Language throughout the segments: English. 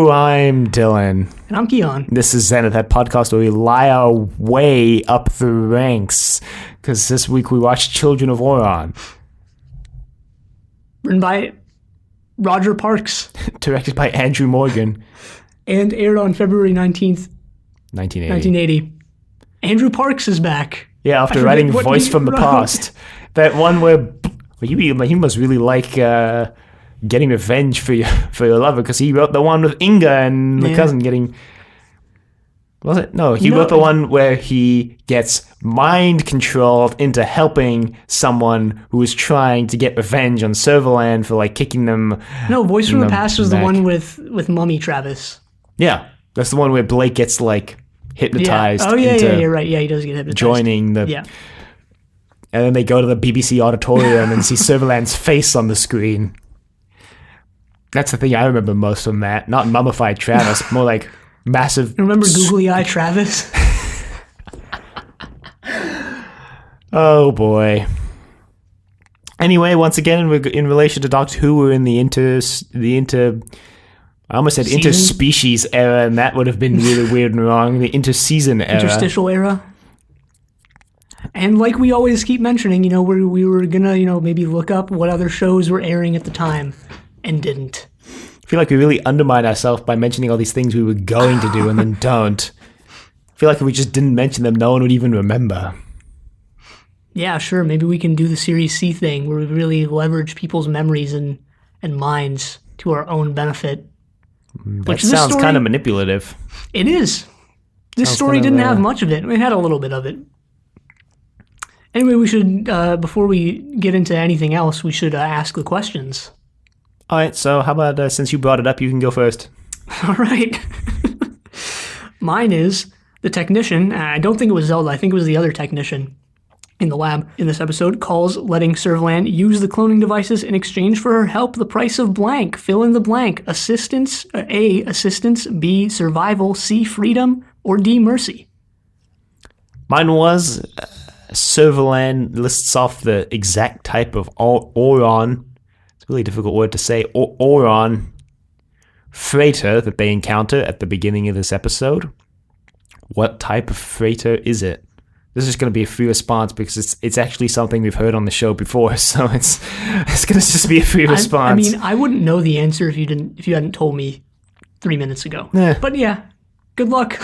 Hello, I'm Dylan. And I'm Keon. This is Zenith, that podcast where we lie our way up the ranks. Because this week we watched Children of Auron. Written by Roger Parks. Directed by Andrew Morgan. And aired on February 19th, 1980. Andrew Parks is back. Yeah, after writing Voice from the Past. That one where he must really like getting revenge for your lover, because he wrote the one with Inga and the cousin getting... Was it? No, he wrote the one where he gets mind controlled into helping someone who is trying to get revenge on Serverland for like kicking them. No, Voice from the Past was the one with Mummy Travis. Yeah, that's the one where Blake gets like hypnotized. Yeah. Oh yeah, you're right. Yeah, he does get hypnotized. Joining the. Yeah. And then they go to the BBC auditorium and see Serverland's face on the screen. That's the thing I remember most from that. Not mummified Travis, more like massive... Remember Googly Eye Travis? Oh, boy. Anyway, once again, in relation to Doctor Who, we're in the I almost said interspecies era, and that would have been really weird and wrong. The interseason era. Interstitial era. And like we always keep mentioning, we were gonna, maybe look up what other shows were airing at the time, and didn't. I feel like we really undermined ourselves by mentioning all these things we were going to do and then don't. I feel like if we just didn't mention them, no one would even remember. Yeah, sure. Maybe we can do the Series C thing where we really leverage people's memories and minds to our own benefit. That sounds kind of manipulative. It is. This story didn't have much of it. It had a little bit of it. Anyway, we should, before we get into anything else, we should ask the questions. All right, so how about since you brought it up, you can go first. All right. Mine is the technician. I don't think it was Zelda. I think it was the other technician in the lab in this episode, calls letting Servalan use the cloning devices in exchange for her help. The price of blank. Fill in the blank. Assistance. A, assistance. B, survival. C, freedom. Or D, mercy. Mine was Servalan lists off the exact type of Auron. It's a really difficult word to say. Auron freighter that they encounter at the beginning of this episode. What type of freighter is it? This is going to be a free response because it's actually something we've heard on the show before, so it's going to just be a free response. I mean, I wouldn't know the answer if you hadn't told me 3 minutes ago. But yeah, good luck.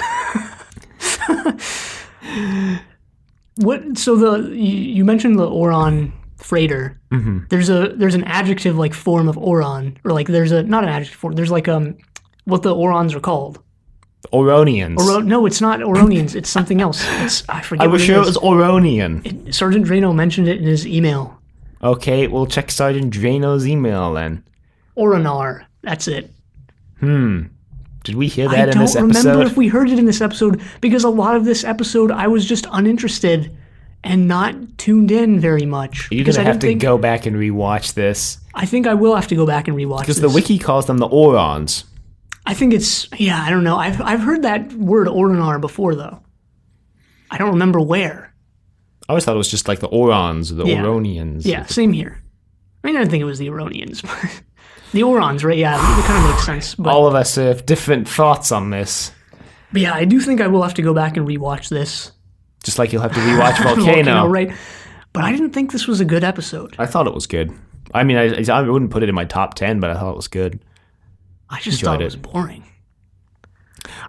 What? So you mentioned the Auron freighter. Mm-hmm. There's an adjective like form of Auron, or like there's not an adjective form. There's like what the Aurons are called. Auronians. No, it's not Auronians. It's something else. I forget. I was sure it was Auronian. Sergeant Drano mentioned it in his email. Okay, we'll check Sergeant Drano's email then. Auronar. That's it. Did we hear that in this episode? I don't remember if we heard it in this episode, because a lot of this episode I was just uninterested and not tuned in very much. You're going to have to go back and rewatch this. I think I will have to go back and rewatch this. Because the wiki calls them the Aurons. I think I don't know. I've heard that word Auronar before, though. I don't remember where. I always thought it was just like the Aurons or the Auronians. Yeah, same here. I mean, I didn't think it was the Auronians, but... The Aurons, right? Yeah, it kind of makes sense. But, all of us have different thoughts on this. But yeah, I do think I will have to go back and rewatch this. Just like you'll have to rewatch Volcano. Right? But I didn't think this was a good episode. I thought it was good. I mean, I wouldn't put it in my top 10, but I thought it was good. I just thought it was boring.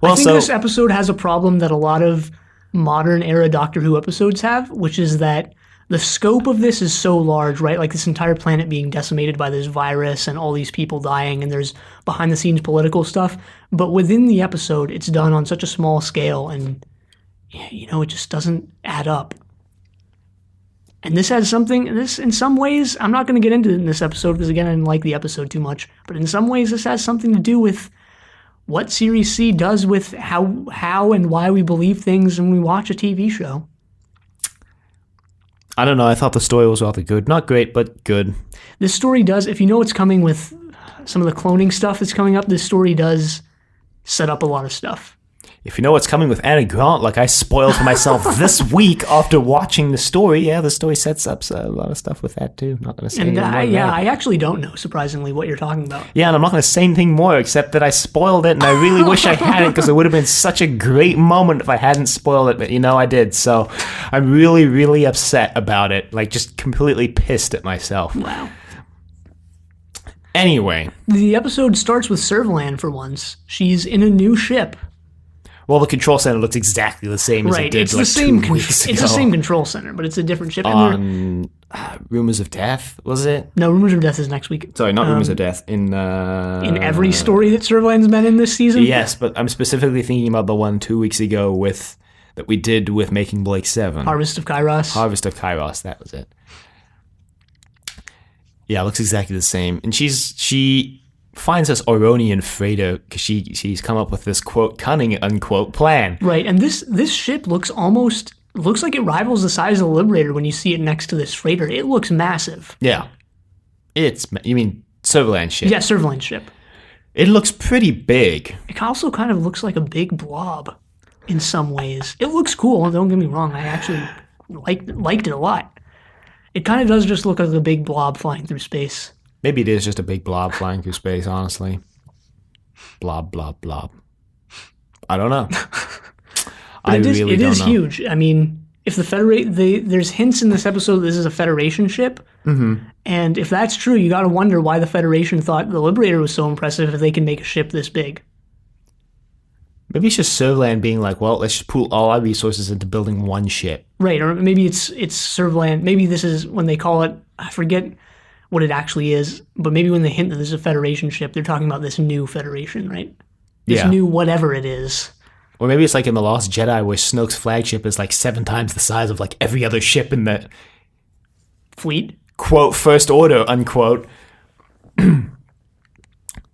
Well, I think this episode has a problem that a lot of modern era Doctor Who episodes have, which is that the scope of this is so large, right? Like this entire planet being decimated by this virus and all these people dying, and there's behind the scenes political stuff. But within the episode, it's done on such a small scale, and it just doesn't add up. And this has something, in some ways, I'm not going to get into it in this episode because again, I didn't like the episode too much, but in some ways this has something to do with what Series C does with how and why we believe things when we watch a TV show. I don't know. I thought the story was rather good. Not great, but good. This story does, if you know what's coming with some of the cloning stuff that's coming up, this story does set up a lot of stuff. If you know what's coming with Anna Grant, like I spoiled for myself this week after watching the story, the story sets up a lot of stuff with that too. Not going to say anything more than that. I actually don't know, surprisingly, what you're talking about. Yeah, and I'm not going to say anything more except that I spoiled it, and I really wish I hadn't, because it would have been such a great moment if I hadn't spoiled it, but I did. So I'm really, really upset about it, like just completely pissed at myself. Wow. Anyway. The episode starts with Servalan for once. She's in a new ship. Well, the control center looks exactly the same as it did it's like the same 2 weeks ago. It's the same control center, but it's a different ship. On Rumors of Death, was it? No, Rumors of Death is next week. Sorry, not Rumors of Death. In every story that Servalan's been in this season? Yes, but I'm specifically thinking about the one 2 weeks ago that we did with Making Blake 7. Harvest of Kairos. Harvest of Kairos, that was it. Yeah, it looks exactly the same. And she finds this Auronian freighter because she's come up with this, quote, cunning, unquote, plan. Right, and this ship looks like it rivals the size of the Liberator when you see it next to this freighter. It looks massive. Yeah. You mean Servalan ship? Yeah, Servalan ship. It looks pretty big. It also kind of looks like a big blob in some ways. It looks cool, don't get me wrong. I actually liked it a lot. It kind of does just look like a big blob flying through space. Maybe it is just a big blob flying through space, honestly. Blob, blob, blob. I don't know. It is huge. I mean, if there's hints in this episode that this is a Federation ship, and if that's true, you got to wonder why the Federation thought the Liberator was so impressive if they can make a ship this big. Maybe it's just Servalan being like, well, let's just pool all our resources into building one ship. Right, or maybe it's Servalan. Maybe this is when they call it, I forget what it actually is, but maybe when they hint that this is a Federation ship, they're talking about this new Federation, right? This new whatever it is. Or maybe it's like in The Lost Jedi where Snoke's flagship is like 7 times the size of like every other ship in the fleet. Quote, First Order, unquote.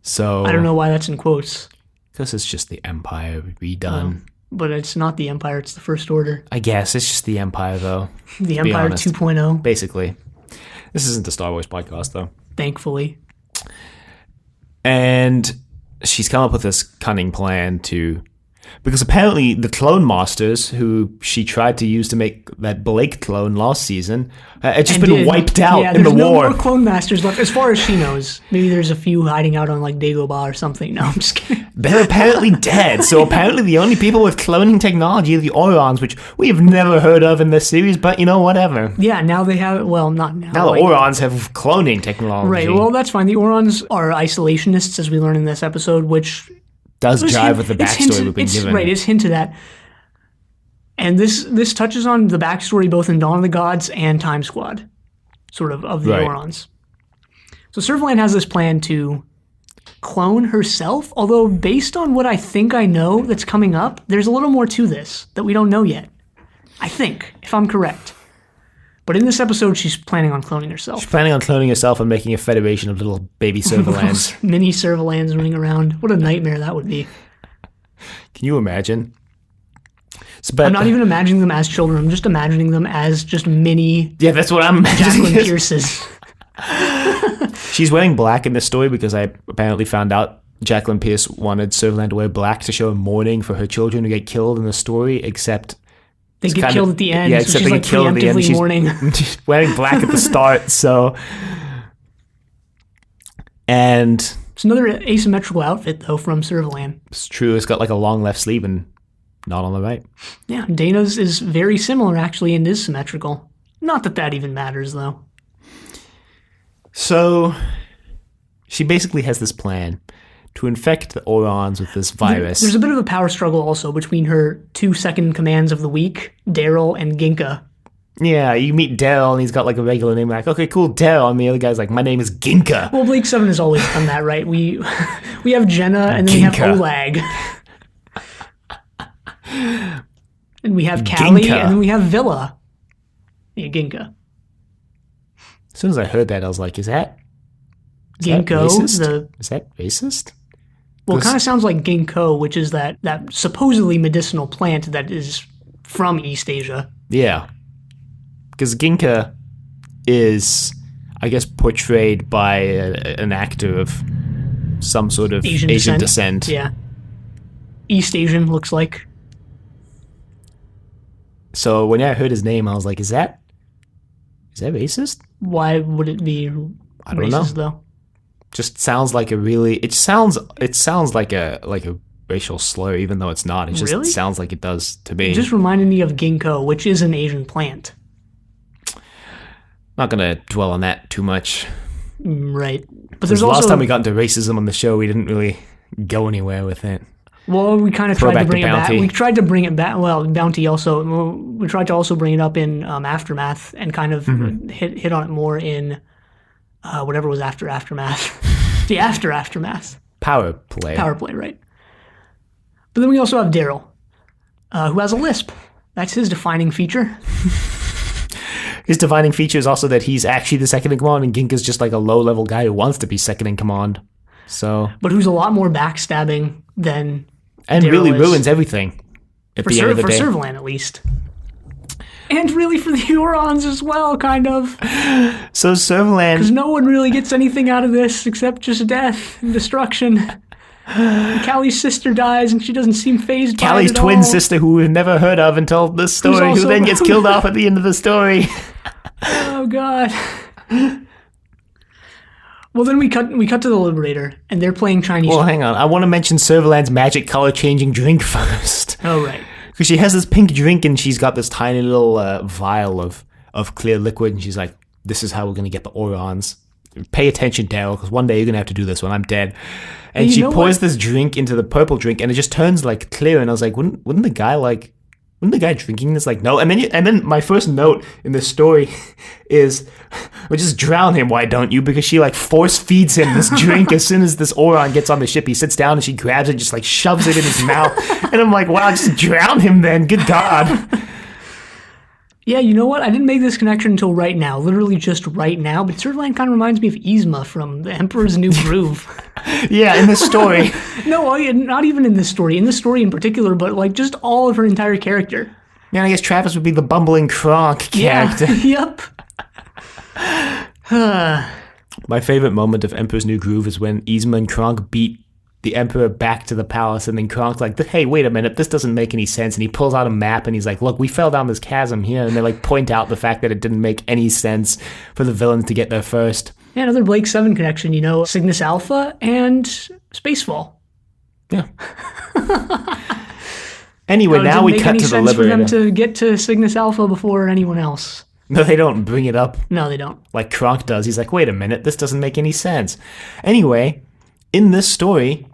So I don't know why that's in quotes. Because it's just the Empire redone. But it's not the Empire, it's the First Order. I guess it's just the Empire, though. The Empire 2.0. Basically. This isn't a Star Wars podcast, though. Thankfully. And she's come up with this cunning plan because apparently the Clone Masters, who she tried to use to make that Blake clone last season, had just been wiped out in the war. There's no more Clone Masters left, as far as she knows. Maybe there's a few hiding out on like Dagobah or something. No, I'm just kidding. They're apparently dead. So apparently the only people with cloning technology are the Aurons, which we have never heard of in this series, but whatever. Yeah, now they have, well, not now. Now the Aurons have cloning technology. Right, well, that's fine. The Aurons are isolationists, as we learn in this episode, which does jive with the backstory we've been given. Right, it's hinted at. And this touches on the backstory both in Dawn of the Gods and Time Squad, sort of the Aurons. So Servalan has this plan to clone herself, although based on what I think I know that's coming up, there's a little more to this that we don't know yet. I think, if I'm correct. But in this episode, she's planning on cloning herself. She's planning on cloning herself and making a federation of little baby Servalans. Mini Servalans running around. What a nightmare that would be. Can you imagine? I'm not even imagining them as children. I'm just imagining them as just mini... Yeah, that's what I'm imagining. Jacqueline Pierce's. She's wearing black in this story because I apparently found out Jacqueline Pierce wanted Servalan to wear black to show mourning for her children who get killed in the story, except... They get killed at the end. Yeah, so except she's they get killed at the end. She's wearing black at the start, so... And... It's another asymmetrical outfit, though, from Servalan. It's true. It's got like a long left sleeve and not on the right. Yeah, Dana's is very similar, actually, and is symmetrical. Not that even matters, though. So, she basically has this plan to infect the Aurons with this virus. There's a bit of a power struggle also between her 2 second commands of the week, Daryl and Ginka. Yeah, you meet Daryl and he's got like a regular name, like, okay, cool, Daryl, and the other guy's like, my name is Ginka. Well, Blake 7 has always done that, right? We have Jenna and then we have Olag. And we have Callie Ginka. and then we have Villa. Yeah, Ginka. As soon as I heard that, I was like, is that Ginkgo? racist? Is that racist? Well, it kind of sounds like ginkgo, which is that supposedly medicinal plant that is from East Asia. Yeah. Because Ginka is, I guess, portrayed by an actor of some sort of Asian descent. Yeah. East Asian, looks like. So when I heard his name, I was like, is that racist? Why would it be I don't know. racist, though? Just sounds like it sounds like a racial slur, even though it's not. It just Really? sounds like it does to me. It just reminded me of ginkgo, which is an Asian plant. Not gonna dwell on that too much. Right. But There's there's the also... last time we got into racism on the show, we didn't really go anywhere with it. Well, we kind of tried to Throwback to bring it back. Bounty. We tried to bring it back. Well, Bounty also. We tried to also bring it up in Aftermath and kind of hit on it more in whatever was after Aftermath. The after Aftermath. Power play. Power play, right. But then we also have Daryl, who has a lisp. That's his defining feature. His defining feature is also that he's actually the second in command, and Ginka's just like a low-level guy who wants to be second in command. So, but who's a lot more backstabbing than and Daryl really is. Ruins everything at the end of the for day. Servalan, at least. And really for the Aurons as well, kind of. So Servalan... Because no one really gets anything out of this except just death and destruction. And Callie's sister dies and she doesn't seem phased by Callie's it at twin all. sister, who we've never heard of until this story, who then gets killed off at the end of the story. Oh, God. Well, then we cut to the Liberator, and they're playing Chinese. Well, hang on. I want to mention Servalan's magic color-changing drink first. Oh, right. Because she has this pink drink, and she's got this tiny little vial of clear liquid, and she's like, this is how we're going to get the Aurons. Pay attention, Daryl, because one day you're going to have to do this when I'm dead. And she pours this drink into the purple drink, and it just turns, like, clear, and I was like, wouldn't the guy drinking this, like, no? And then my first note in this story is, well, just drown him, why don't you? Because she, like, force feeds him this drink as soon as this Auron gets on the ship. He sits down and she grabs it and just, like, shoves it in his mouth. And I'm like, wow, just drown him then. Good God. Yeah, you know what? I didn't make this connection until right now. Literally just right now. But Servalan kind of reminds me of Yzma from The Emperor's New Groove. Yeah, in this story. No, not even in this story. In this story in particular, but, like, just all of her entire character. Yeah, I guess Travis would be the bumbling Kronk character. Yeah, yep. My favorite moment of Emperor's New Groove is when Yzma and Kronk beat the Emperor back to the palace, and then Kronk's like, hey, wait a minute, this doesn't make any sense, and he pulls out a map, and he's like, look, we fell down this chasm here, and they, like, point out the fact that it didn't make any sense for the villains to get there first. Yeah, another Blake 7 connection, you know, Cygnus Alpha and Spacefall. Yeah. Anyway, now we cut to the Liberator. For them to get to Cygnus Alpha before anyone else. No, they don't bring it up. No, they don't. Like Kronk does. He's like, wait a minute, this doesn't make any sense. Anyway, in this story,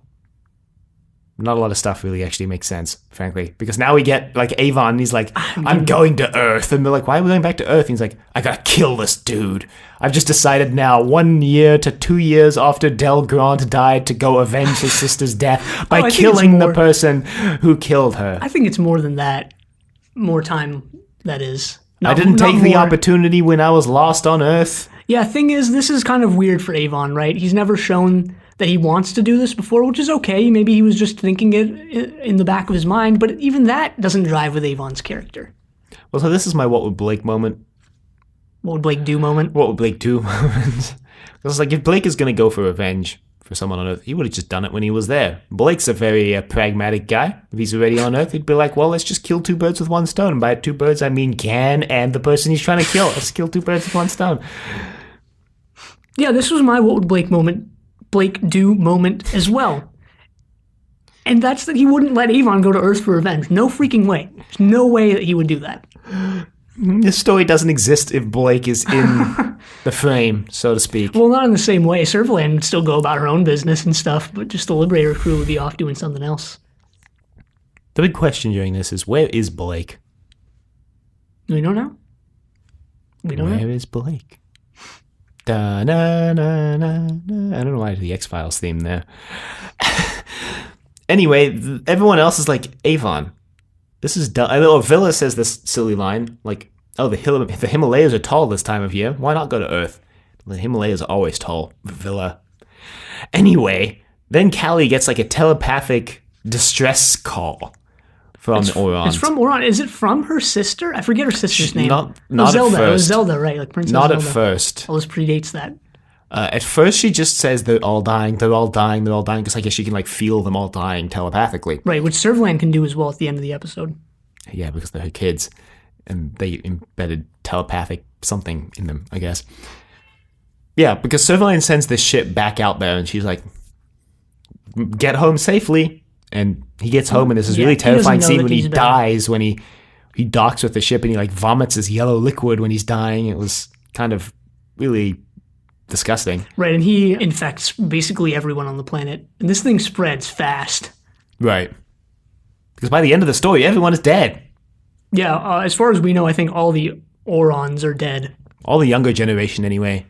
not a lot of stuff really actually makes sense, frankly. Because now we get, like, Avon, and he's like, I'm going to Earth. And they're like, why are we going back to Earth? And he's like, I gotta kill this dude. I've just decided now, 1 year to 2 years after Del Grant died, to go avenge his sister's death by killing the person who killed her. I think it's more than that. More time, that is. I didn't take the opportunity when I was lost on Earth. Yeah, thing is, this is kind of weird for Avon, right? He's never shown that he wants to do this before, which is okay. Maybe he was just thinking it in the back of his mind, but even that doesn't drive with Avon's character. Well, so this is my what would Blake moment. What would Blake do moment? What would Blake do moment? Because, like, if Blake is going to go for revenge for someone on Earth, he would have just done it when he was there. Blake's a very pragmatic guy. If he's already on Earth, he'd be like, well, let's just kill two birds with one stone. And by two birds, I mean Gan and the person he's trying to kill. Let's kill two birds with one stone. Yeah, this was my what would Blake do moment as well. And that's that he wouldn't let Avon go to Earth for revenge. No freaking way. There's no way that he would do that. This story doesn't exist if Blake is in the frame, so to speak. Well, not in the same way. Servalan would still go about her own business and stuff, but just the Liberator crew would be off doing something else. The big question during this is, where is Blake? We don't know. We don't know. Where is Blake? Da, na, na, na, na. I don't know why I did the X-Files theme there. Anyway, everyone else is like, Avon, this is dumb. I know Villa says this silly line, like, oh, the Himalayas are tall this time of year. Why not go to Earth? The Himalayas are always tall. Villa. Anyway, then Callie gets, like, a telepathic distress call from Auron. It's from Auron. Is it from her sister? I forget her sister's name. Not Zelda. at first. It was Zelda, right? Like Princess Not Zelda. at first. Oh, this predates that. At first, she just says they're all dying, they're all dying, they're all dying, because I guess she can like feel them all dying telepathically. Right, which Servalan can do as well at the end of the episode. Yeah, because they're her kids, and they embedded telepathic something in them, I guess. Yeah, because Servalan sends this ship back out there, and she's like, "Get home safely." And he gets home, and there's this really terrifying scene when he dies, when he docks with the ship, and he like vomits this yellow liquid when he's dying. It was kind of really disgusting. Right, and he infects basically everyone on the planet. And this thing spreads fast. Right. Because by the end of the story, everyone is dead. Yeah, as far as we know, I think all the Aurons are dead. All the younger generation, anyway.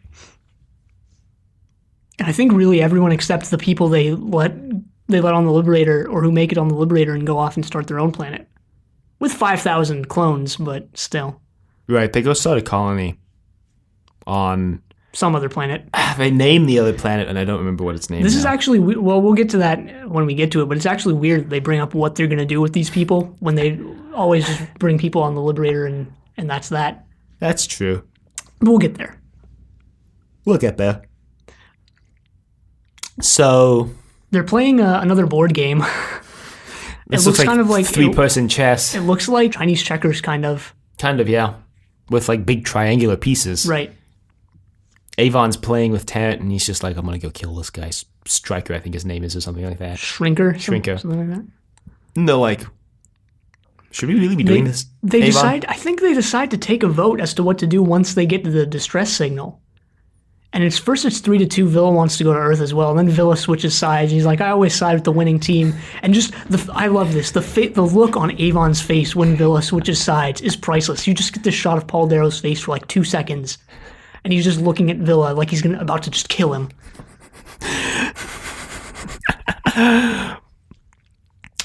And I think really everyone except the people they let on the Liberator, or who make it on the Liberator and go off and start their own planet. With 5,000 clones, but still. Right, they go start a colony on some other planet. They name the other planet, and I don't remember what its name is. This is actually, well, we'll get to that when we get to it, but it's actually weird that they bring up what they're going to do with these people when they always just bring people on the Liberator, and that's that. That's true. But we'll get there. We'll get there. So they're playing another board game. It looks kind of like three-person chess. It looks like Chinese checkers, kind of. Kind of, yeah. With like big triangular pieces. Right. Avon's playing with Tarrant, and he's just like, I'm going to go kill this guy. Striker, I think his name is, or something like that. Shrinker? Shrinker. Something like that? No, like, should we really be doing this, I think they decide to take a vote as to what to do once they get to the distress signal. And it's 3-2. Villa wants to go to Earth as well. And then Villa switches sides. He's like, I always side with the winning team. And just, I love this. The look on Avon's face when Villa switches sides is priceless. You just get this shot of Paul Darrow's face for like 2 seconds. And he's just looking at Villa like he's about to just kill him.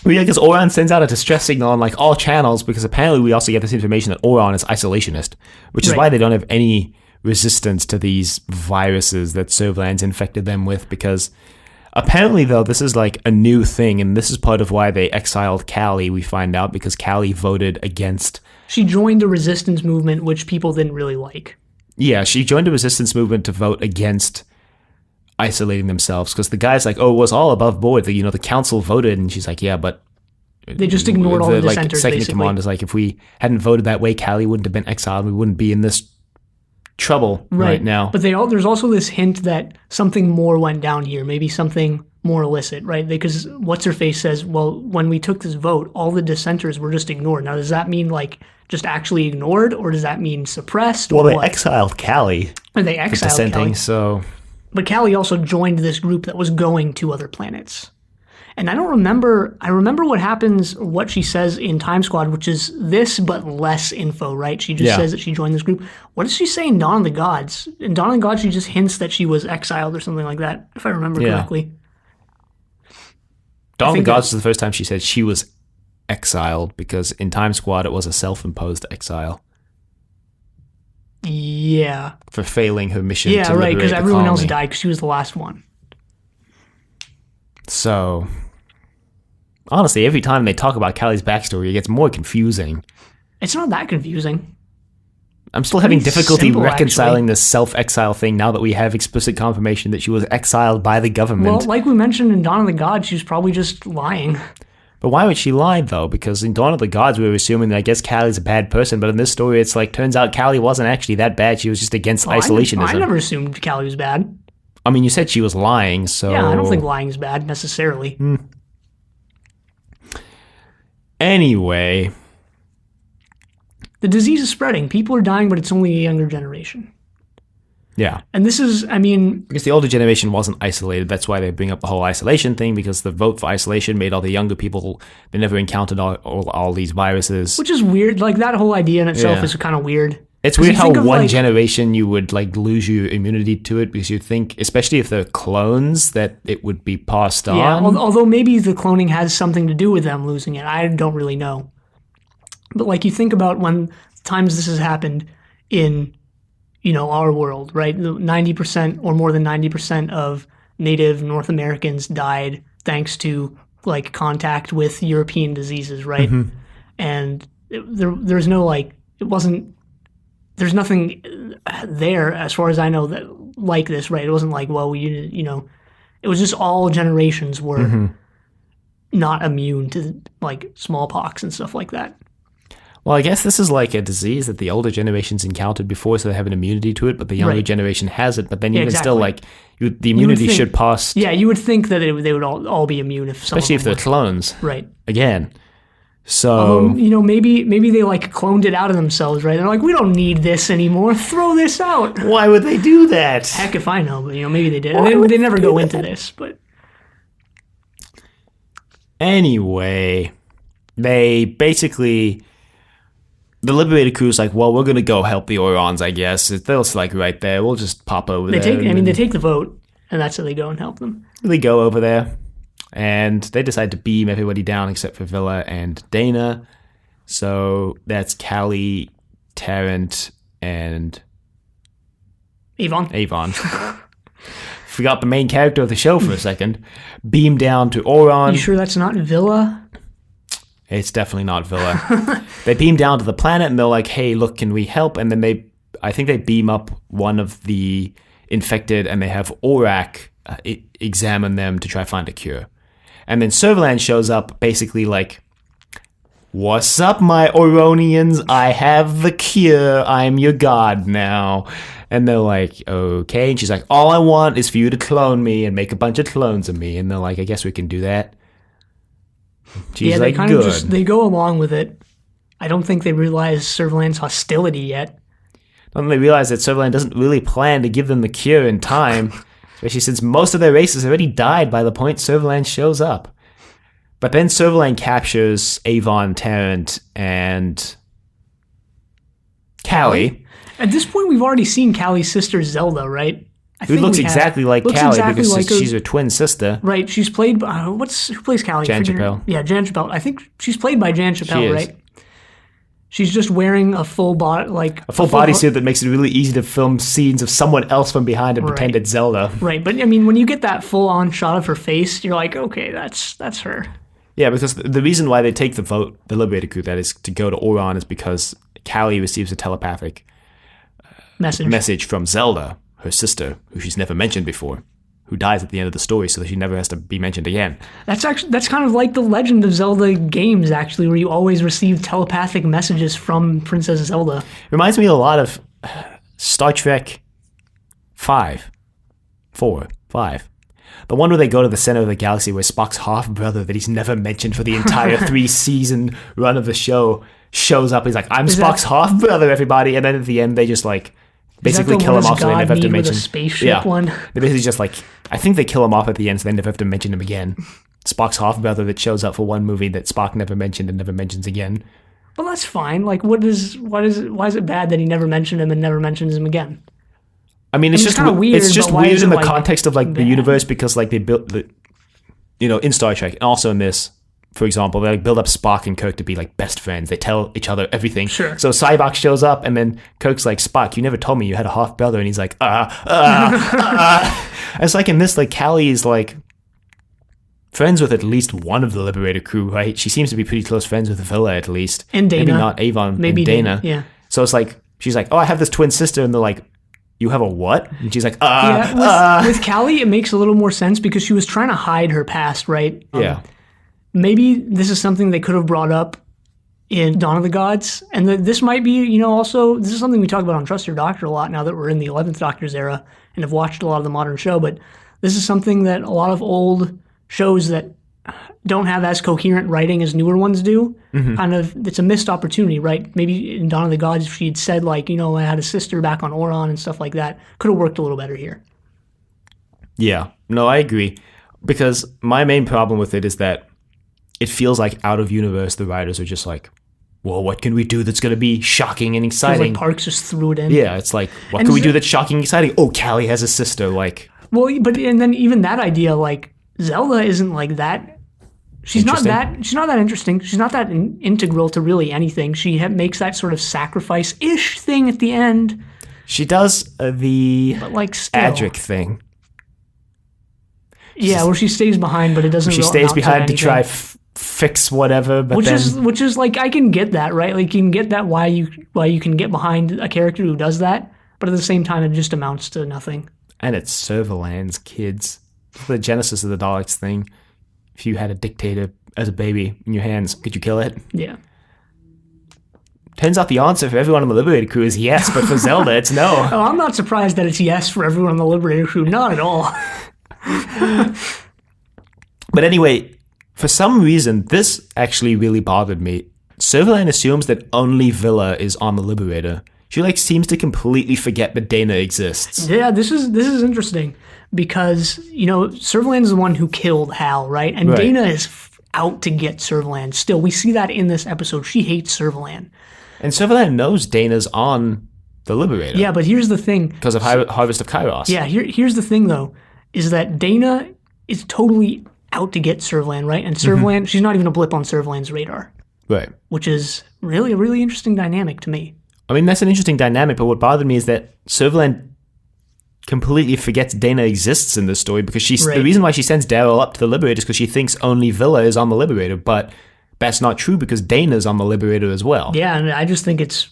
Well, yeah, because Auron sends out a distress signal on like all channels, because apparently we also get this information that Auron is isolationist, which is why they don't have any resistance to these viruses that Servalan's infected them with, because apparently, though, this is like a new thing, and this is part of why they exiled Callie, we find out, because Callie voted against... She joined a resistance movement, which people didn't really like. Yeah, she joined a resistance movement to vote against isolating themselves, because the guy's like, oh, it was all above board, the council voted, and she's like, yeah, but... They just ignored all the dissenters, second basically. in command is like, if we hadn't voted that way, Callie wouldn't have been exiled, we wouldn't be in this trouble right now. But there's also this hint that something more went down here, maybe something more illicit, right? Because What's-Her-Face says, well, when we took this vote, all the dissenters were just ignored. Now, does that mean like just actually ignored, or does that mean suppressed? Well, they exiled Callie. Or they exiled dissenting, Callie. So... But Callie also joined this group that was going to other planets. And I remember what happens, what she says in Time Squad, which is this, but less info, right? She just says that she joined this group. What does she say in Dawn of the Gods? In Dawn of the Gods, she just hints that she was exiled or something like that, if I remember correctly. Dawn of the Gods is the first time she said she was exiled, because in Time Squad, it was a self-imposed exile. Yeah. For failing her mission to liberate the colony. Yeah, right, because everyone else colony. died because she was the last one. So... Honestly, every time they talk about Callie's backstory, it gets more confusing. It's not that confusing. I'm still having difficulty reconciling this self-exile thing now that we have explicit confirmation that she was exiled by the government. Well, like we mentioned in Dawn of the Gods, she was probably just lying. But why would she lie, though? Because in Dawn of the Gods, we were assuming that I guess Callie's a bad person, but in this story, it's like, turns out Callie wasn't actually that bad. She was just against isolationism. I never assumed Callie was bad. I mean, you said she was lying, so... Yeah, I don't think lying is bad, necessarily. Anyway. The disease is spreading. People are dying, but it's only a younger generation. Yeah. And this is, I mean... Because the older generation wasn't isolated. That's why they bring up the whole isolation thing, because the vote for isolation made all the younger people, they never encountered all these viruses. Which is weird. Like, that whole idea in itself is kind of weird. It's weird how one generation you would like lose your immunity to it, because you'd think, especially if they're clones, that it would be passed on. Yeah, although maybe the cloning has something to do with them losing it. I don't really know. But like you think about when times this has happened in, our world, right? 90% or more than 90% of native North Americans died thanks to like contact with European diseases, right? Mm-hmm. And there's no like, it wasn't, there's nothing there, as far as I know, that like this, right? It wasn't like, well, it was just all generations were not immune to like smallpox and stuff like that. Well, I guess this is like a disease that the older generations encountered before, so they have an immunity to it, but the younger generation has it. But then even still, like, the immunity should pass. Yeah, you would think that they would all be immune if some especially if they're clones. Right. Again. So maybe they like cloned it out of themselves, right? They're like, we don't need this anymore. Throw this out. Why would they do that? Heck if I know, but maybe they did. They never go into this, but anyway, they basically, the Liberator crew's like, well, we're gonna go help the Aurons, I guess. They're just like right there. We'll just pop over there. They take the vote, and that's how they go and help them. They go over there. And they decide to beam everybody down except for Villa and Dana. So that's Callie, Tarrant, and Avon. Forgot the main character of the show for a second. Beam down to Auron. You sure that's not Villa? It's definitely not Villa. They beam down to the planet and they're like, hey, look, can we help? And then I think they beam up one of the infected and they have Aurak examine them to try to find a cure. And then Servalan shows up basically like, what's up, my Auronians? I have the cure. I'm your god now. And they're like, okay. And she's like, all I want is for you to clone me and make a bunch of clones of me. And they're like, I guess we can do that. She's they like, kind good. of they go along with it. I don't think they realize Servalan's hostility yet. Then they realize that Servalan doesn't really plan to give them the cure in time. Especially since most of their races already died by the point Servalan shows up. But then Servalan captures Avon, Tarrant, and Callie. At this point, we've already seen Callie's sister Zelda, right? Who looks exactly like Callie because she's her twin sister. Right, she's played by... who plays Callie? Jan Chappelle. Yeah, Jan Chappelle. I think she's played by Jan Chappelle, right? She's just wearing a full bodysuit that makes it really easy to film scenes of someone else from behind and pretend it's Zelda. Right, but I mean, when you get that full-on shot of her face, you're like, okay, that's her. Yeah, because the reason why they take the vote, the Liberator crew, that is, to go to Auron, is because Callie receives a telepathic message from Zelda, her sister, who she's never mentioned before, who dies at the end of the story so that she never has to be mentioned again. That's kind of like the Legend of Zelda games, actually, where you always receive telepathic messages from Princess Zelda. Reminds me a lot of Star Trek 5. The one where they go to the center of the galaxy where Spock's half-brother that he's never mentioned for the entire 3-season run of the show shows up. He's like, I'm Spock's half-brother, everybody. And then at the end, they just like basically kill him off so they never have to mention. The spaceship one? They basically just like, I think they kill him off at the end so they never have to mention him again. Spock's half-brother that shows up for one movie that Spock never mentioned and never mentions again. Well, that's fine. Like, why is it bad that he never mentioned him and never mentions him again? I mean, it's just kind of weird. It's just weird in the context of like the universe because like they built in Star Trek and also in this, for example, they like build up Spock and Kirk to be like best friends. They tell each other everything. Sure. So Cyborg shows up and then Kirk's like, Spock, you never told me you had a half brother, and he's like, It's like in this, like Callie is like friends with at least one of the Liberator crew, right? She seems to be pretty close friends with Villa at least, and Dana. Maybe not Avon. Maybe Dana. Yeah. So it's like she's like, oh, I have this twin sister, and they're like, you have a what? And she's like, with Callie, it makes a little more sense because she was trying to hide her past, right? Yeah. Maybe this is something they could have brought up in Dawn of the Gods. And this might be, also, this is something we talk about on Trust Your Doctor a lot now that we're in the 11th Doctor's era and have watched a lot of the modern show. But this is something that a lot of old shows that don't have as coherent writing as newer ones do. Kind of, it's a missed opportunity, right? Maybe in Dawn of the Gods, if she'd said like, I had a sister back on Auron and stuff like that, could have worked a little better here. Yeah, no, I agree. Because my main problem with it is that it feels like out of universe, the writers are just like, well, what can we do that's going to be shocking and exciting? Feels like Parks just threw it in. Yeah, it's like, what can we do that's shocking and exciting? Oh, Callie has a sister, like. Well, and then even that idea, like, Zelda isn't like that. She's not that interesting. She's not that integral to really anything. She makes that sort of sacrifice-ish thing at the end. She does the Adric thing. Yeah, where she stays behind, but it doesn't. She stays behind to try fix whatever, but which is like, I can get that, right? Like, you can get that why you can get behind a character who does that, but at the same time, it just amounts to nothing. And it's Servalan's kids. The genesis of the Daleks thing. If you had a dictator as a baby in your hands, could you kill it? Yeah. Turns out the answer for everyone on the Liberator crew is yes, but for Zelda, it's no. Oh, I'm not surprised that it's yes for everyone on the Liberator crew. Not at all. But anyway, for some reason, this actually really bothered me. Servalan assumes that only Villa is on the Liberator. She seems to completely forget that Dana exists. Yeah, this is interesting because, Servalan is the one who killed Hal, right? And Right. Dana is out to get Servalan. Still, we see that in this episode. She hates Servalan. And Servalan knows Dana's on the Liberator. Yeah, but here's the thing. Because of Harvest of Kairos. Yeah, here's the thing, though, is that Dana is totally out to get Servalan, right? And Servalan, she's not even a blip on Servalan's radar, Right. which is really a really interesting dynamic to me. I mean, that's an interesting dynamic, but what bothered me is that Servalan completely forgets Dana exists in this story because the reason why she sends Daryl up to the Liberator is because she thinks only Villa is on the Liberator, but that's not true because Dana's on the Liberator as well. Yeah, and I just think it's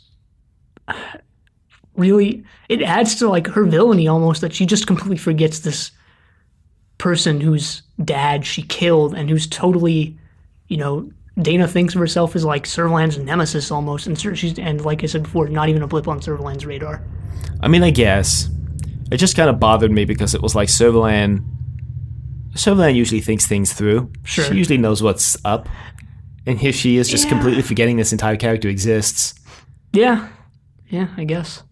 really, it adds to her villainy almost that she just completely forgets this person whose dad she killed and who's totally, Dana thinks of herself as Servalan's nemesis almost, and like I said before, not even a blip on Servalan's radar. I mean, I guess. It just kind of bothered me because it was like Servalan usually thinks things through. Sure. She usually knows what's up. And here she is just completely forgetting this entire character exists. Yeah. Yeah, I guess.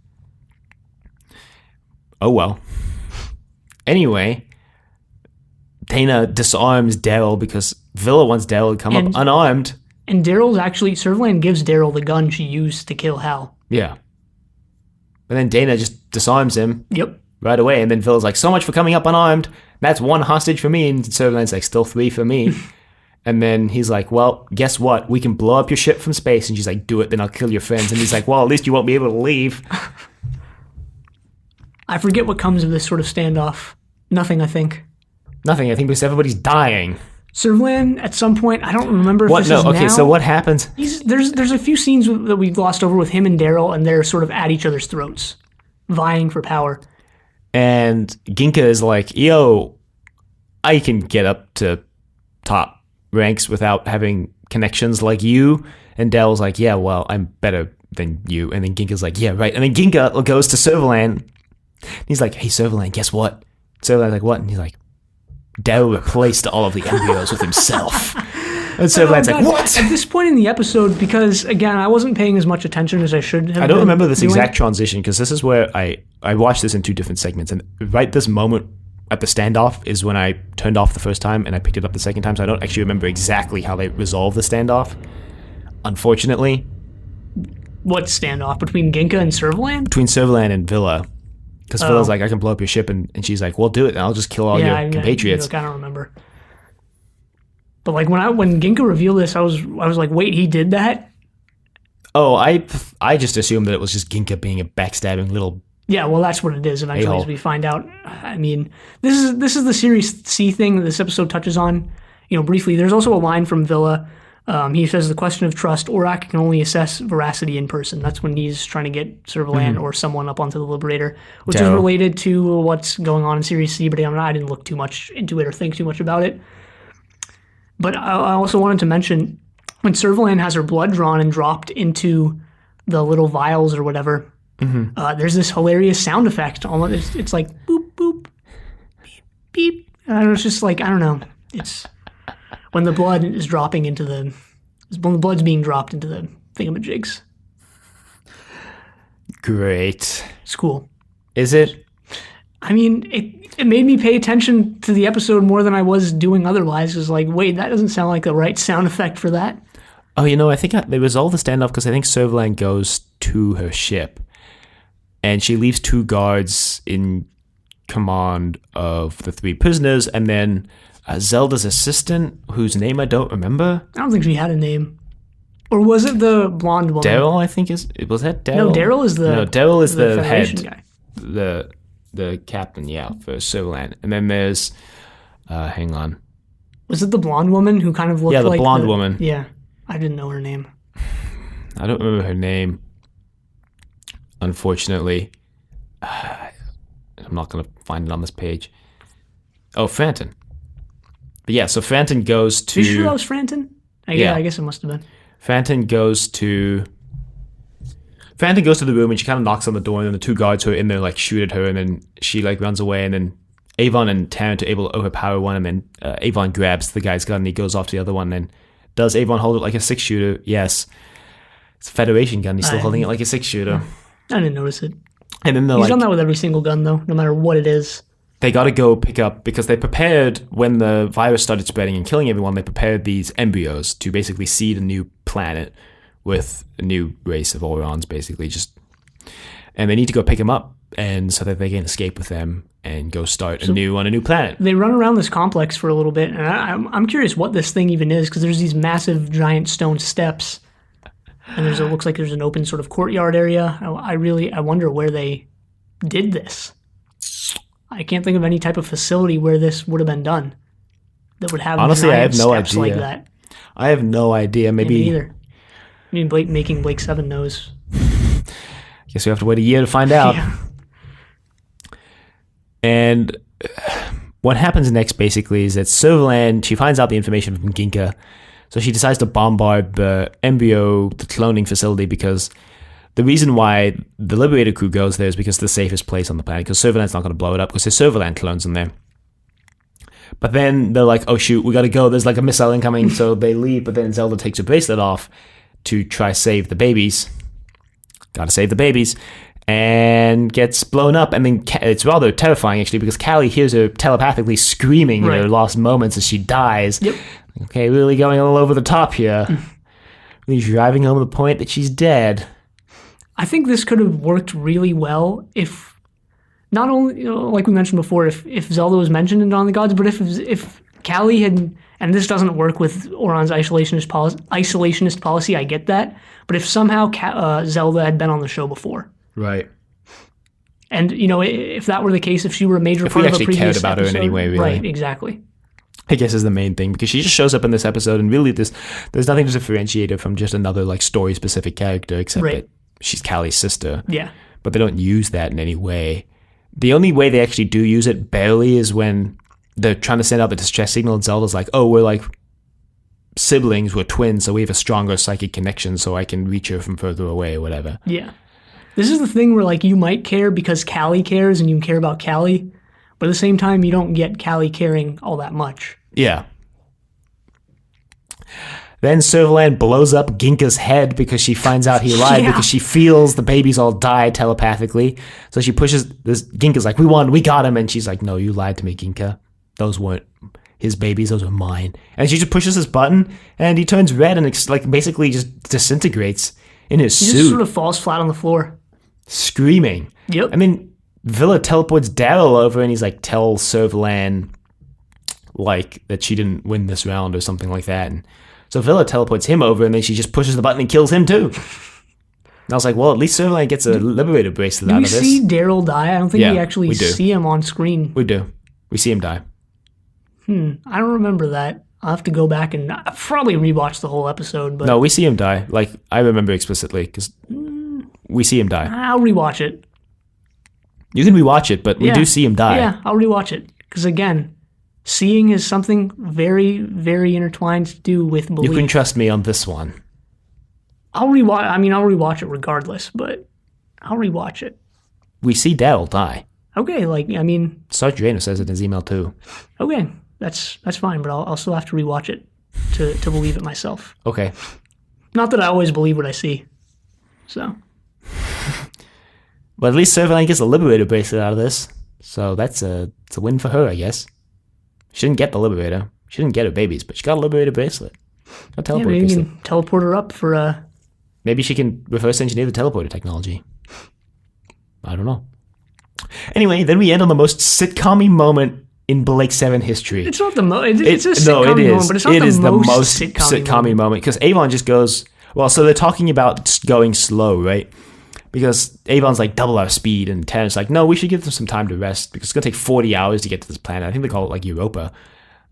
Oh well. Anyway, Dana disarms Daryl because Villa wants Daryl to come up unarmed. And Servalan gives Daryl the gun she used to kill Hal. Yeah. But then Dana just disarms him. Yep. Right away. And then Villa's like, so much for coming up unarmed. That's one hostage for me. And Servalan's like, still 3 for me. And then he's like, well, guess what? We can blow up your ship from space. And she's like, do it, then I'll kill your friends. And he's like, well, at least you won't be able to leave. I forget what comes of this sort of standoff. Nothing, I think. Nothing, I think, because everybody's dying. Servalan, at some point, I don't remember if What? this No, is okay, now. so what happens? There's a few scenes that we glossed over with him and Daryl, and they're sort of at each other's throats, vying for power. And Ginka is like, yo, I can get up to top ranks without having connections like you. And Daryl's like, yeah, well, I'm better than you. And then Ginka's like, yeah, right. And then Ginka goes to Servalan. He's like, hey, Servalan, guess what? Servalan's like, what? And he's like, Daryl replaced all of the embryos with himself. And Servalan's like, what? At this point in the episode, because, again, I wasn't paying as much attention as I should have. I don't remember this exact transition because this is where I watched this in 2 different segments. And right this moment at the standoff is when I turned off the first time and I picked it up the second time. So I don't actually remember exactly how they resolved the standoff, unfortunately. What standoff? Between Ginka and Servalan? Between Servalan and Villa. Because Villa's like, I can blow up your ship. And she's like, well, do it. And I'll just kill all your compatriots. I don't remember. But when Ginka revealed this, I was like, wait, he did that? Oh, I just assumed that it was just Ginka being a backstabbing little. Yeah, well, that's what it is eventually, as we find out. I mean, this is the Series C thing that this episode touches on, briefly. There's also a line from Villa. He says, the question of trust, Aurak can only assess veracity in person. That's when he's trying to get Servalan or someone up onto the Liberator, which is related to what's going on in Series C, but I didn't look too much into it or think too much about it. But I also wanted to mention, when Servalan has her blood drawn and dropped into the little vials or whatever, there's this hilarious sound effect. It's like boop, boop, beep, beep. And it's just like, I don't know. It's when the blood is dropping into when the blood's being dropped into the thingamajigs. Great. It's cool. Is it? I mean, it made me pay attention to the episode more than I was doing otherwise. It was like, wait, that doesn't sound like the right sound effect for that. Oh, I think they resolved the standoff because I think Servalan goes to her ship. And she leaves 2 guards in command of the 3 prisoners. And then Zelda's assistant, whose name I don't remember. I don't think she had a name. Or was it the blonde woman? Daryl, I think was that Daryl? No, Daryl is the head. Guy. The captain, for Servalan. And then there's, hang on. Was it the blonde woman who kind of looked like... Yeah, the blonde woman. Yeah, I didn't know her name. I don't remember her name, unfortunately. I'm I'm not going to find it on this page. Oh, Franton. But yeah, so Franton goes to... Are you sure that was Franton? Yeah, I guess it must have been. Franton goes to the room, and she kind of knocks on the door, and then the two guards who are in there like shoot at her, and then she like runs away, and then Avon and Tarrant are able to overpower one, and then Avon grabs the guy's gun and he goes off to the other one. And does Avon hold it like a 6-shooter? Yes. It's a Federation gun. He's still holding it like a 6-shooter. I didn't notice it. And then he's done that with every single gun, though, no matter what it is. They got to go pick up, because they prepared, when the virus started spreading and killing everyone, they prepared these embryos to basically seed a new planet with a new race of Aurons, basically. And they need to go pick them up, and so that they can escape with them and go start on a new planet. They run around this complex for a little bit, and I'm curious what this thing even is, because there's these massive giant stone steps, and it looks like there's an open sort of courtyard area. I wonder where they did this. I can't think of any type of facility where this would have been done that would have honestly, I have no steps idea. like that. I have no idea. Maybe either. I mean, making Blake 7 knows. Guess we have to wait a year to find out. Yeah. And what happens next, basically, is that Servalan, she finds out the information from Ginka, so she decides to bombard the cloning facility, because the reason why the Liberator crew goes there is because it's the safest place on the planet, because Servalan's not going to blow it up, because there's Servalan clones in there. But then they're like, oh shoot, we got to go, there's like a missile incoming, so they leave, but then Zelda takes her bracelet off to try save the babies. Gotta save the babies. And gets blown up, and then it's rather terrifying, actually, because Callie hears her telepathically screaming in her lost moments as she dies. Yep. Okay, really going all over the top here. Really driving home the point that she's dead. I think this could have worked really well if, not only, like we mentioned before, if Zelda was mentioned in Dawn of the Gods, but if Callie had, and this doesn't work with Auron's isolationist policy, I get that, but if somehow Zelda had been on the show before. Right. And, if that were the case, if she were a major part of a previous episode. If we actually cared about her in any way, really. Right, exactly. I guess is the main thing, because she just shows up in this episode, and really there's nothing to differentiate her from just another like story-specific character, except that she's Callie's sister. Yeah. But they don't use that in any way. The only way they actually do use it, barely, is when they're trying to send out the distress signal, and Zelda's like, oh, we're like siblings, we're twins, so we have a stronger psychic connection, so I can reach her from further away or whatever. Yeah. This is the thing where, like, you might care because Callie cares and you care about Callie, but at the same time, you don't get Callie caring all that much. Yeah. Then Servalan blows up Ginka's head because she finds out he lied, because she feels the babies all die telepathically. So she pushes this. Ginka's like, we won, we got him. And she's like, no, you lied to me, Ginka. Those weren't his babies, those were mine. And she just pushes this button, and he turns red and like basically just disintegrates in his suit. He just sort of falls flat on the floor. Screaming. Yep. I mean, Villa teleports Daryl over, and he's like, tell Servalan like that she didn't win this round or something like that. And so Villa teleports him over, and then she just pushes the button and kills him too. And I was like, well, at least Servalan gets a Liberator bracelet out of this. Do we see Daryl die? I don't think we actually see him on screen. We do. We see him die. I don't remember that. I'll have to go back and probably rewatch the whole episode. But no, we see him die. Like, I remember explicitly, because we see him die. I'll rewatch it. You can rewatch it, but we do see him die. Yeah, I'll rewatch it. Because again, seeing is something very, very intertwined to do with belief. You can trust me on this one. I'll rewatch it regardless, but I'll rewatch it. We see Daryl die. Okay, Sergeant Drainer says it in his email too. Okay, that's fine, but I'll still have to rewatch it to believe it myself. Okay. Not that I always believe what I see. So. But at least Servalan gets a Liberator bracelet out of this. So it's a win for her, I guess. She didn't get the Liberator. She didn't get her babies, but she got a Liberator bracelet. A teleport maybe bracelet. You can teleport her up for Maybe she can reverse engineer the teleporter technology. I don't know. Anyway, then we end on the most sitcom-y moment in Blake 7 history. It's not the most. It's a sitcom-y moment, but it's not the most sitcom-y moment. Because Avon just goes, well, so they're talking about going slow, right? Because Avon's like, double our speed, and Terrance's like, no, we should give them some time to rest, because it's going to take 40 hours to get to this planet. I think they call it like Europa,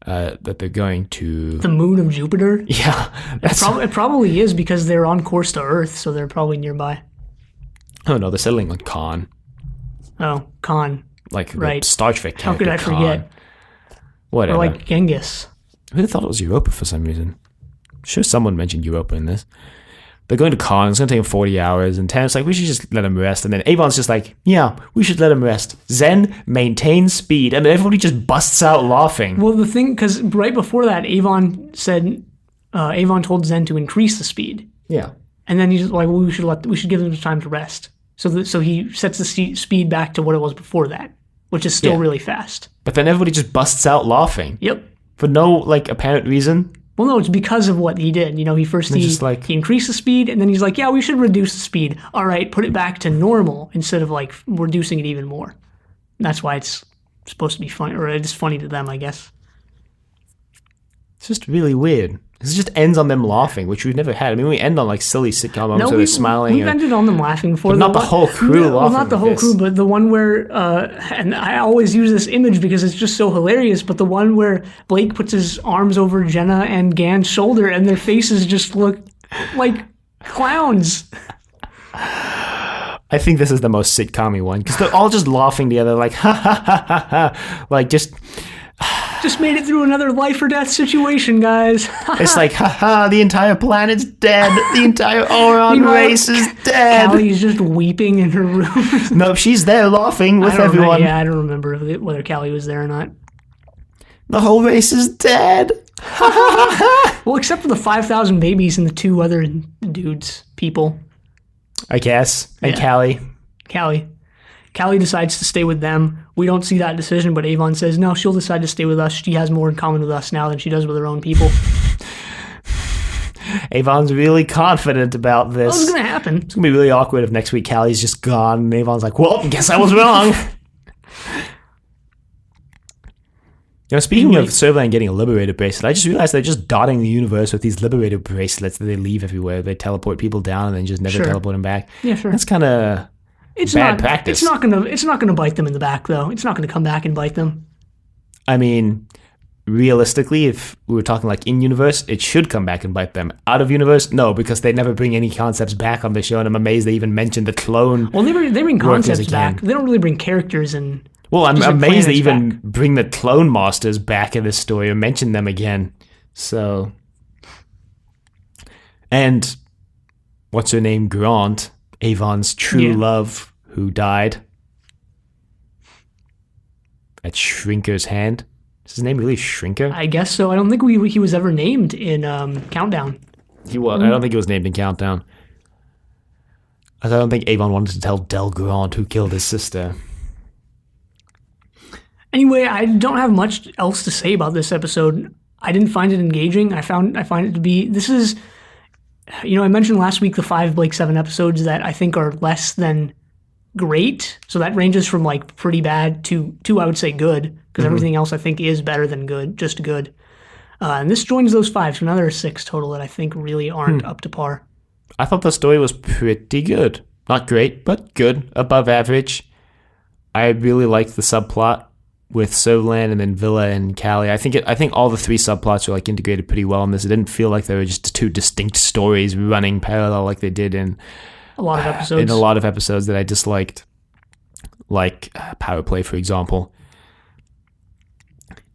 that they're going to... The moon of Jupiter? Yeah. It probably is, because they're on course to Earth, so they're probably nearby. Oh, no, they're settling on Khan. Oh, Khan. like Right. the Star Trek How character could I Khan. forget? Whatever. Or like Genghis. I really thought it was Europa for some reason. I'm sure someone mentioned Europa in this. They're going to Khan. It's going to take him 40 hours. And Terrance's like, we should just let him rest. And then Avon's just like, yeah, we should let him rest. Zen, maintain speed. And then everybody just busts out laughing. Well, the thing, because right before that, Avon told Zen to increase the speed. Yeah. And then he's like, well, we should give him time to rest. So he sets the speed back to what it was before that, which is still really fast. But then everybody just busts out laughing. Yep. For no, like, apparent reason. Well, no, it's because of what he did. You know, he increased the speed, and then he's like, yeah, we should reduce the speed. All right, put it back to normal instead of, like, reducing it even more. And that's why it's supposed to be funny, or it's funny to them, I guess. It's just really weird. It just ends on them laughing, which we've never had. I mean, we end on, like, silly sitcom moments where they're smiling. We've ended on them laughing before. But not the whole crew laughing. Well, not the whole crew, but the one where, and I always use this image because it's just so hilarious, but the one where Blake puts his arms over Jenna and Gan's shoulder and their faces just look like clowns. I think this is the most sitcom-y one, because they're all just laughing together, like, ha, ha, ha, ha, ha. Like, just made it through another life or death situation, guys. It's like, haha, the entire planet's dead. The entire Auron race is dead. Callie's just weeping in her room. No, she's there laughing with everyone. I don't remember whether Callie was there or not. The whole race is dead. Well, except for the 5,000 babies and the two other people. I guess. And Callie. Callie decides to stay with them. We don't see that decision, but Avon says, no, she'll decide to stay with us. She has more in common with us now than she does with her own people. Avon's really confident about this. What's going to happen? It's going to be really awkward if next week Callie's just gone and Avon's like, well, guess I was wrong. You know, speaking of Servalan getting a Liberator bracelet, I just realized they're just dotting the universe with these Liberator bracelets that they leave everywhere. They teleport people down and then just never teleport them back. Yeah, sure. That's kind of bad practice. It's not gonna bite them in the back, though. It's not gonna come back and bite them. I mean, realistically, if we were talking like in universe, it should come back and bite them. Out of universe, no, because they never bring any concepts back on the show, and I'm amazed they even mentioned the clone. Well, they bring concepts back. They don't really bring characters and. Well, I'm amazed they even bring the clone masters back in this story or mention them again. So, and what's her name? Grant, Avon's true love, who died at Shrinker's hand. Is his name really Shrinker? I guess so. I don't think he was ever named in Countdown. He was. I don't think he was named in Countdown. I don't think Avon wanted to tell Del Grant who killed his sister. Anyway, I don't have much else to say about this episode. I didn't find it engaging. I find it to be. This is, I mentioned last week the 5 Blake 7 episodes that I think are less than great. So that ranges from like pretty bad to I would say good, because everything else I think is better than good, just good. And this joins those 5, so now there are 6 total that I think really aren't up to par. I thought the story was pretty good. Not great, but good, above average. I really liked the subplot with Servalan and then Villa and Callie. I think all the 3 subplots were like integrated pretty well in this. It didn't feel like they were just 2 distinct stories running parallel like they did in a lot of episodes. In a lot of episodes that I disliked, like Power Play, for example.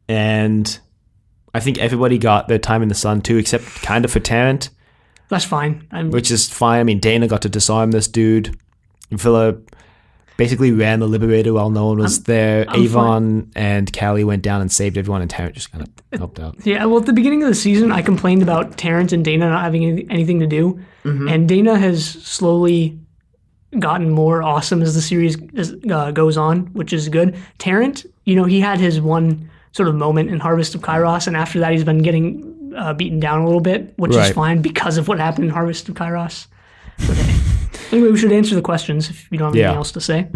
And I think everybody got their time in the sun too, except kind of for Tarrant. That's fine. Which is fine. I mean, Dana got to disarm this dude. Villa basically ran the Liberator while no one was there. Avon and Callie went down and saved everyone, and Tarrant just kind of helped out. Yeah, well, at the beginning of the season, I complained about Tarrant and Dana not having anything to do. And Dana has slowly gotten more awesome as the series goes on, which is good. Tarrant, he had his one sort of moment in Harvest of Kairos, and after that he's been getting beaten down a little bit, which is fine because of what happened in Harvest of Kairos. Okay. Anyway, we should answer the questions if you don't have anything else to say.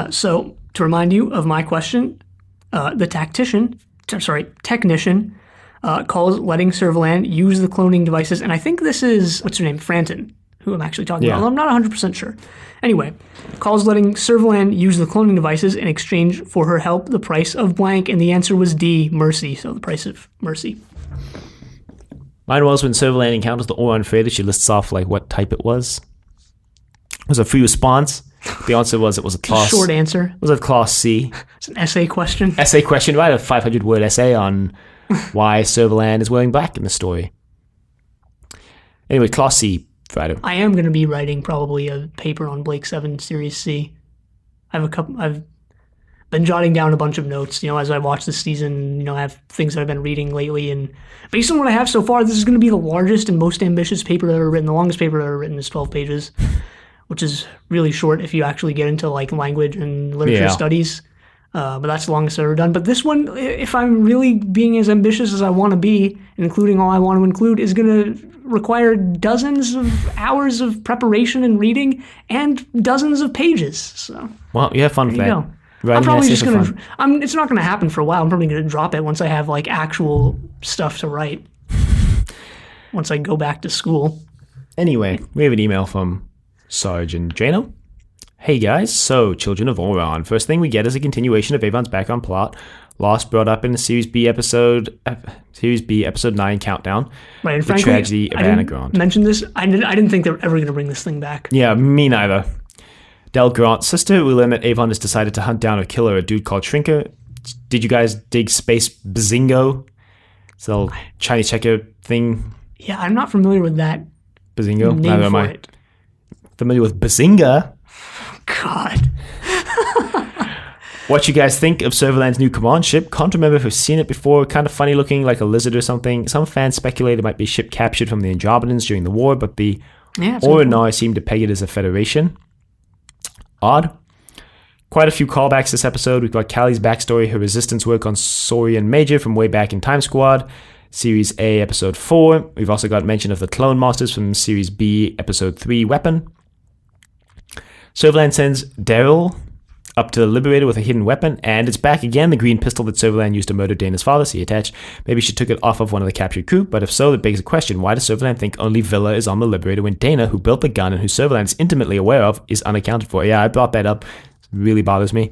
So, to remind you of my question, the technician calls letting Servalan use the cloning devices, and I think this is, what's her name, Franton, who I'm actually talking about. I'm not 100% sure. Anyway, calls letting Servalan use the cloning devices in exchange for her help, the price of blank, and the answer was D, mercy, so the price of mercy. Mine was when Servalan encounters the Auron freighter, she lists off like what type it was. It was a free response. The answer was it was a class. Short answer. It was a class C. It's an essay question. Essay question, right? A 500-word essay on why Serverland is wearing black in the story. Anyway, class C, Friday. I am going to be writing probably a paper on Blake 7 Series C. I've been jotting down a bunch of notes, as I watch this season. I have things that I've been reading lately, and based on what I have so far, this is going to be the largest and most ambitious paper I've ever written. The longest paper I've ever written is 12 pages, which is really short if you actually get into language and literature studies. But that's the longest I've ever done. But this one, if I'm really being as ambitious as I want to be, including all I want to include, is going to require dozens of hours of preparation and reading and dozens of pages. So, well, you have fun with that. I'm probably just going to, it's not going to happen for a while. I'm probably going to drop it once I have actual stuff to write. Once I go back to school. Anyway, we have an email from Sergeant Jano. Hey guys, so Children of Auron. First thing we get is a continuation of Avon's background plot, last brought up in the Series B episode 9 Countdown. Right, and the frankly, tragedy of Anna Grant. Mention this. I didn't think they were ever going to bring this thing back. Yeah, me neither. Del Grant's sister, we learn that Avon has decided to hunt down or kill a dude called Shrinker. Did you guys dig Space Bazingo? It's a little Chinese checker thing. Yeah, I'm not familiar with that. Bazingo? Neither am I. Familiar with Bazinga? God. What you guys think of Serverland's new command ship? Can't remember if I've seen it before. Kind of funny looking, like a lizard or something. Some fans speculate it might be a ship captured from the Andromedans during the war, but the Auron seem to peg it as a Federation. Odd. Quite a few callbacks this episode. We've got Callie's backstory, her resistance work on Saurian Major from way back in Time Squad, Series A, Episode 4. We've also got mention of the Clone Masters from Series B, Episode 3, Weapon. Serverland sends Daryl up to the Liberator with a hidden weapon, and it's back again, the green pistol that Serverland used to murder Dana's father, see attached. Maybe she took it off of one of the captured crew, but if so, that begs the question, why does Serverland think only Villa is on the Liberator when Dana, who built the gun and who Serverland is intimately aware of, is unaccounted for? Yeah, I brought that up. It really bothers me.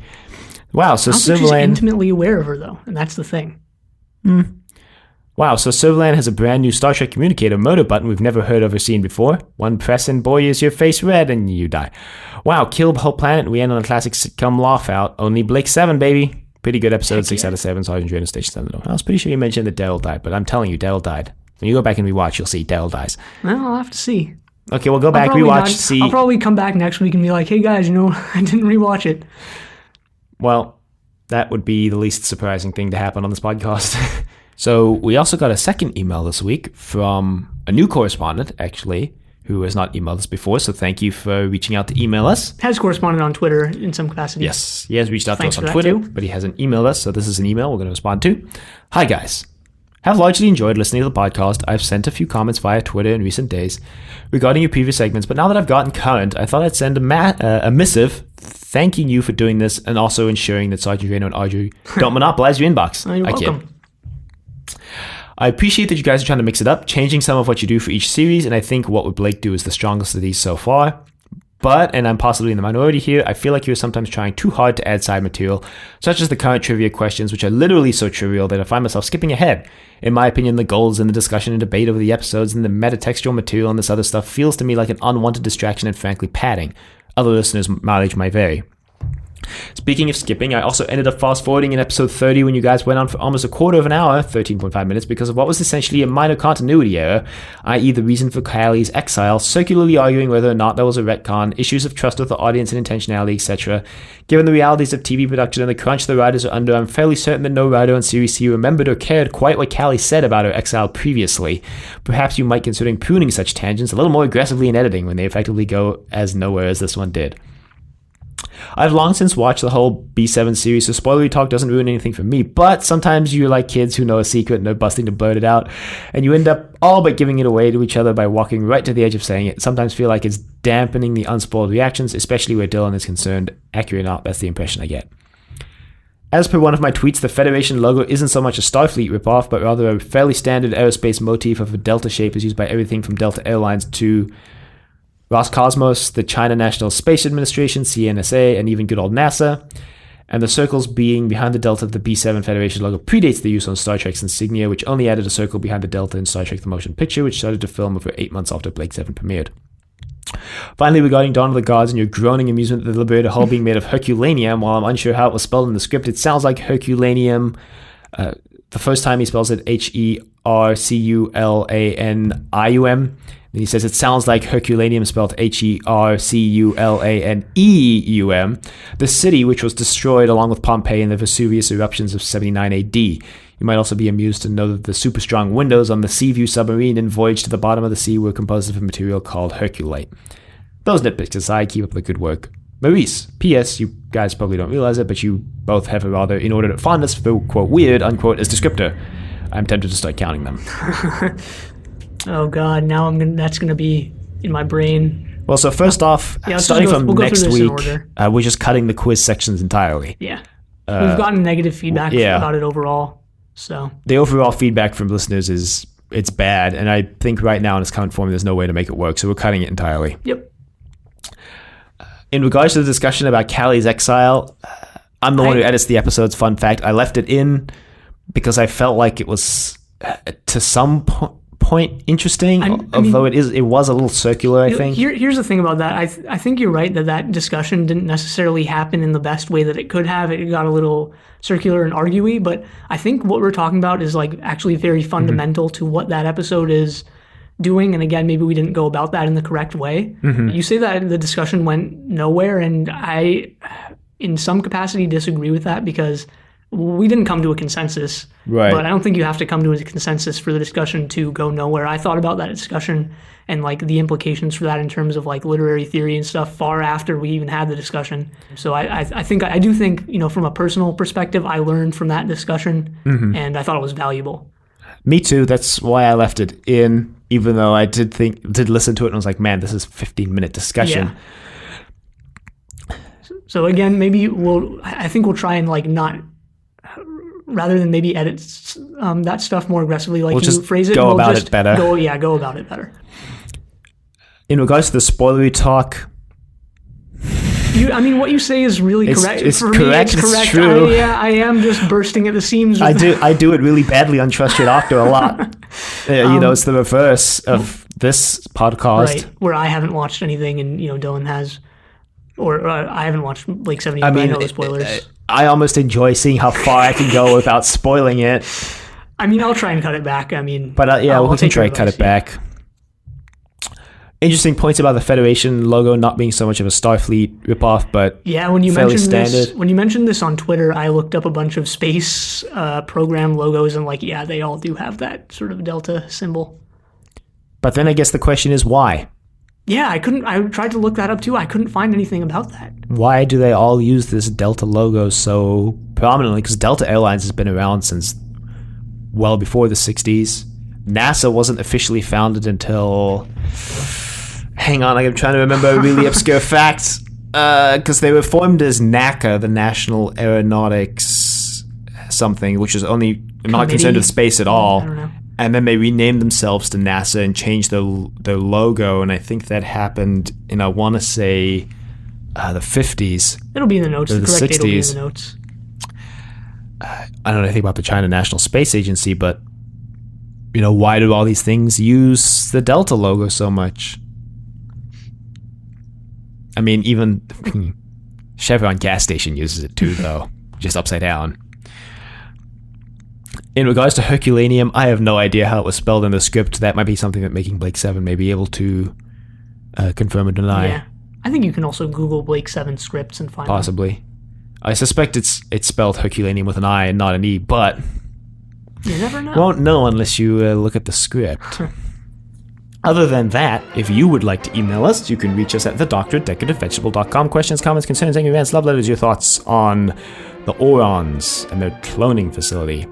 Wow, so Serverland... she's intimately aware of her, though, and that's the thing. Wow, so Serverland has a brand new Star Trek communicator motor button we've never heard of or seen before. One press and boy, is your face red and you die. Wow, kill the whole planet and we end on a classic sitcom laugh out. Only Blake 7, baby. Pretty good episode, 6 out of 7, Sergeant Jano Station 7. I was pretty sure you mentioned that Daryl died, but I'm telling you, Daryl died. When you go back and rewatch, you'll see Daryl dies. Well, I'll have to see. Okay, we'll go back, rewatch, see. I'll probably come back next week and be like, hey guys, I didn't rewatch it. Well, that would be the least surprising thing to happen on this podcast. So we also got a second email this week from a new correspondent, actually, who has not emailed us before. So thank you for reaching out to email us. Has corresponded on Twitter in some capacity. Yes, he has reached out to us on Twitter, but he hasn't emailed us. So this is an email we're going to respond to. Hi, guys. Have largely enjoyed listening to the podcast. I've sent a few comments via Twitter in recent days regarding your previous segments, but now that I've gotten current, I thought I'd send a missive thanking you for doing this and also ensuring that Sergeant Jano and Audrey don't monopolize your inbox. You're welcome. I appreciate that you guys are trying to mix it up, changing some of what you do for each series, and I think What Would Blake Do is the strongest of these so far. But, and I'm possibly in the minority here, I feel like you're sometimes trying too hard to add side material, such as the current trivia questions, which are literally so trivial that I find myself skipping ahead. In my opinion, the goals and the discussion and debate over the episodes and the metatextual material and this other stuff feels to me like an unwanted distraction and frankly padding. Other listeners' mileage might vary. Speaking of skipping, I also ended up fast-forwarding in episode 30 when you guys went on for almost a quarter of an hour, 13.5 minutes, because of what was essentially a minor continuity error, i.e. the reason for Kylie's exile, circularly arguing whether or not there was a retcon, issues of trust with the audience and intentionality, etc. Given the realities of TV production and the crunch the writers are under, I'm fairly certain that no writer on Series C remembered or cared quite what Kylie said about her exile previously. Perhaps you might consider pruning such tangents a little more aggressively in editing when they effectively go as nowhere as this one did. I've long since watched the whole B7 series, so spoilery talk doesn't ruin anything for me, but sometimes you're like kids who know a secret and are busting to blurt it out, and you end up all but giving it away to each other by walking right to the edge of saying it. Sometimes feel like it's dampening the unspoiled reactions, especially where Dylan is concerned. Accurate or not, that's the impression I get. As per one of my tweets, the Federation logo isn't so much a Starfleet ripoff, but rather a fairly standard aerospace motif of a delta shape is used by everything from Delta Airlines to Roscosmos, the China National Space Administration, CNSA, and even good old NASA. And the circles being behind the delta of the B7 Federation logo predates the use on Star Trek's insignia, which only added a circle behind the delta in Star Trek The Motion Picture, which started to film over 8 months after Blake 7 premiered. Finally, regarding Dawn of the Gods and your groaning amusement at the liberator hull being made of Herculaneum, while I'm unsure how it was spelled in the script, it sounds like Herculaneum. The first time he spells it Herculanium. And he says it sounds like Herculaneum spelled Herculaneum. The city, which was destroyed along with Pompeii in the Vesuvius eruptions of 79 AD. You might also be amused to know that the super strong windows on the Seaview submarine in Voyage to the Bottom of the Sea were composed of a material called herculite. Those nitpicks aside, keep up the good work. Maurice, P.S. You guys probably don't realize it, but you both have a rather inordinate fondness for, quote, weird, unquote, as descriptor. I'm tempted to start counting them. Oh, God, now that's going to be in my brain. Well, so first off, starting from next week, we're just cutting the quiz sections entirely. Yeah. We've gotten negative feedback about it overall. So the overall feedback from listeners is it's bad, and I think right now in its current form, there's no way to make it work, so we're cutting it entirely. Yep. In regards to the discussion about Callie's exile, I'm the one who edits the episodes. Fun fact, I left it in because I felt like it was to some point interesting, although it was a little circular, I think. Here's the thing about that. I think you're right that discussion didn't necessarily happen in the best way that it could have. It got a little circular and arguey, but I think what we're talking about is like actually very fundamental to what that episode is doing. And again, maybe we didn't go about that in the correct way. You say that the discussion went nowhere, and I, in some capacity, disagree with that because we didn't come to a consensus. Right. But I don't think you have to come to a consensus for the discussion to go nowhere. I thought about that discussion and like the implications for that in terms of like literary theory and stuff far after we even had the discussion. So I do think, you know, from a personal perspective, I learned from that discussion and I thought it was valuable. Me too. That's why I left it in, even though I did listen to it and I was like, man, this is a 15-minute discussion. Yeah. So again, maybe I think we'll try and like not, rather than maybe edit that stuff more aggressively, like you phrase it. Go about it better. Go about it better. In regards to the spoilery talk, what you say is really correct. It's For correct. me, it's correct. It's true. I am just bursting at the seams. I do it really badly on Trust Your Doctor a lot. It's the reverse of this podcast. Right, where I haven't watched anything and, Dylan has, or I haven't watched Blake 70, but I know the spoilers. I almost enjoy seeing how far I can go without spoiling it. I'll try and cut it back. We can try and cut it back. Interesting points about the Federation logo not being so much of a Starfleet ripoff, but when you fairly mentioned standard. When you mentioned this on Twitter, I looked up a bunch of space program logos and they all do have that sort of Delta symbol. But then I guess the question is why? Yeah, I tried to look that up too. I couldn't find anything about that. Why do they all use this Delta logo so prominently? Because Delta Airlines has been around since well before the 60s. NASA wasn't officially founded until... Hang on, I'm trying to remember a really obscure fact. Because they were formed as NACA, the National Aeronautics something, which is only not concerned with space at all. I don't know. And then they renamed themselves to NASA and changed their logo, and I think that happened in, I want to say, the 50s. It'll be in the notes. The correct 60s. Date will be in the notes. I don't know anything about the China National Space Agency, but, why do all these things use the Delta logo so much? Even Chevron gas station uses it too, though, just upside down. In regards to Herculaneum, I have no idea how it was spelled in the script. That might be something that Making Blake 7 may be able to confirm or deny. Yeah. I think you can also Google Blake 7 scripts and find Possibly. them. I suspect it's spelled Herculaneum with an I and not an E, but you never know. Won't know unless you look at the script. Other than that, if you would like to email us, you can reach us at thedoctor@decorativevegetable.com. Questions, comments, concerns, angry events, love letters, your thoughts on the Aurons and their cloning facility.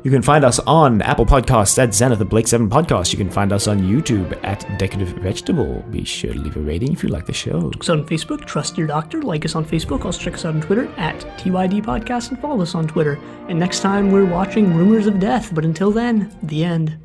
You can find us on Apple Podcasts at Zenith, the Blake 7 Podcast. You can find us on YouTube at Decorative Vegetable. Be sure to leave a rating if you like the show. Check us out on Facebook, Trust Your Doctor. Like us on Facebook. Also check us out on Twitter at TYD Podcast and follow us on Twitter. And next time we're watching Rumors of Death. But until then, the end.